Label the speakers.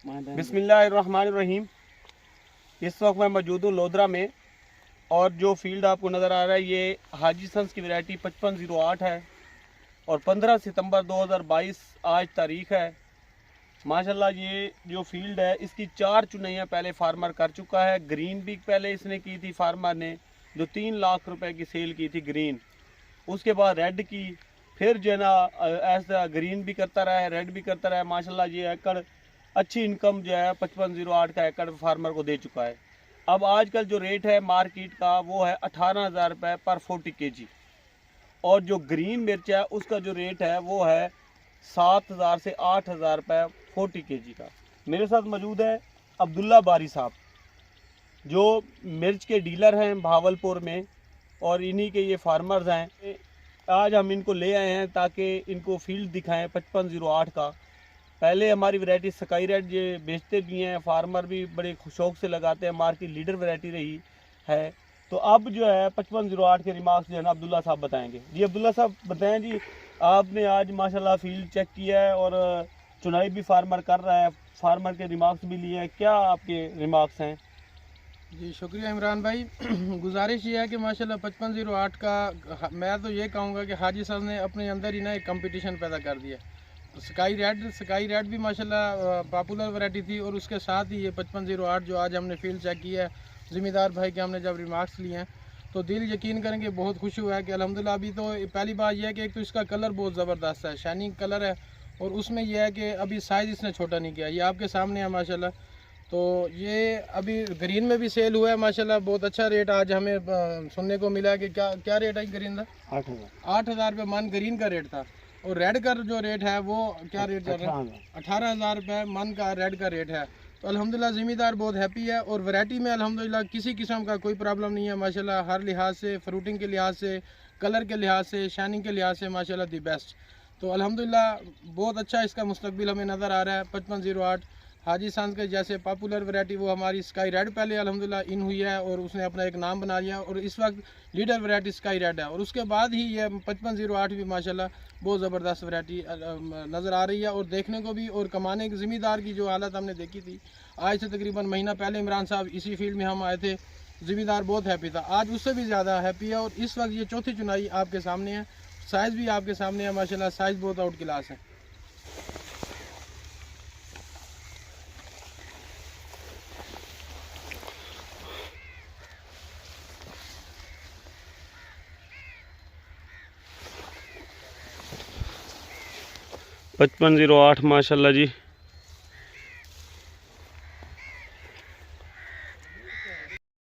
Speaker 1: बिस्मिल्लाहिर्रहमानिर्रहीम। इस वक्त मैं मौजूद हूँ लोधरा में और जो फील्ड आपको नज़र आ रहा है ये हाजी सन्स की वैरायटी 5508 है और 15 सितंबर 2022 आज तारीख है। माशाल्लाह ये जो फील्ड है इसकी 4 चुनाइयाँ पहले फार्मर कर चुका है। ग्रीन भी पहले इसने की थी फार्मर ने, जो 3 लाख रुपए की सेल की थी ग्रीन। उसके बाद रेड की, फिर जो है ना ऐसा ग्रीन भी करता रहा है, रेड भी करता रहा है। माशाल्लाह ये एकड़ अच्छी इनकम जो है 5508 का एकड़ फार्मर को दे चुका है। अब आजकल जो रेट है मार्केट का वो है 18,000 रुपये पर 40 kg और जो ग्रीन मिर्च है उसका जो रेट है वो है 7,000 से 8,000 रुपये 40 kg का। मेरे साथ मौजूद है अब्दुल्ला बारी साहब जो मिर्च के डीलर हैं भावलपुर में और इन्हीं के ये फार्मर्स हैं। आज हम इनको ले आए हैं ताकि इनको फील्ड दिखाएं 5508 का। पहले हमारी वैरायटी स्काई रेड ये बेचते भी हैं, फार्मर भी बड़े शौक से लगाते हैं, मार्केट लीडर वैरायटी रही है। तो अब जो है 5508 के रिमार्क्स जो है ना अब्दुल्ला साहब बताएंगे। जी अब्दुल्ला साहब बताएं जी, आपने आज माशाल्लाह फील्ड चेक किया है और चुनाई भी फार्मर कर रहा है, फार्मर के रिमार्क्स भी लिए हैं, क्या आपके रिमार्क्स हैं?
Speaker 2: जी शुक्रिया इमरान भाई। गुजारिश ये है कि माशाल्लाह 5508 का मैं तो ये कहूँगा कि हाजी साहब ने अपने अंदर ही ना एक कंपटीशन पैदा कर दिया। स्काई रेड भी माशाल्लाह पॉपुलर वैरायटी थी और उसके साथ ही ये 5508 जो आज हमने फील्ड चेक किया है, ज़िम्मेदार भाई के हमने जब रिमार्क्स लिए हैं तो दिल यकीन करेंगे बहुत खुश हुआ है कि अल्हम्दुलिल्लाह। अभी तो पहली बात यह है कि एक तो इसका कलर बहुत ज़बरदस्त है, शाइनिंग कलर है और उसमें यह है कि अभी साइज़ इसने छोटा नहीं किया, ये आपके सामने है माशाल्लाह। तो ये अभी ग्रीन में भी सेल हुआ है माशाल्लाह, बहुत अच्छा रेट आज हमें सुनने को मिला है कि क्या रेट है ग्रीन का? 8,000 रुपये मन ग्रीन का रेट था और रेड का जो रेट है वो क्या रेट चल रहा है? 18,000 रुपये मन का रेड का रेट है। तो अल्हम्दुलिल्लाह ज़मींदार बहुत हैप्पी है और वैरायटी में अल्हम्दुलिल्लाह किसी किस्म का कोई प्रॉब्लम नहीं है माशाल्लाह। हर लिहाज से, फ्रूटिंग के लिहाज से, कलर के लिहाज से, शाइनिंग के लिहाज से माशाल्लाह दी बेस्ट। तो अल्हम्दुलिल्लाह बहुत अच्छा इसका मुस्तकबिल हमें नज़र आ रहा है। 5508 हाजी सांस के जैसे पॉपुलर वैरायटी वो हमारी स्काई रेड पहले अल्हम्दुलिल्लाह इन हुई है और उसने अपना एक नाम बना लिया और इस वक्त लीडर वैरायटी स्काई रेड है। और उसके बाद ही ये 5508 भी माशाल्लाह बहुत ज़बरदस्त वैरायटी नज़र आ रही है और देखने को भी और कमाने की ज़िम्मेदार की जो हालत हमने देखी थी आज से तकरीबन महीना पहले इमरान साहब इसी फील्ड में हम आए थे, ज़िम्मेदार बहुत हैप्पी था, आज उससे भी ज़्यादा हैप्पी है। और इस वक्त ये चौथी चुनाई आपके सामने है, साइज़ भी आपके सामने है माशाल्लाह, साइज़ बहुत आउट क्लास है।
Speaker 1: पचपन 08 माशाल्लाह जी।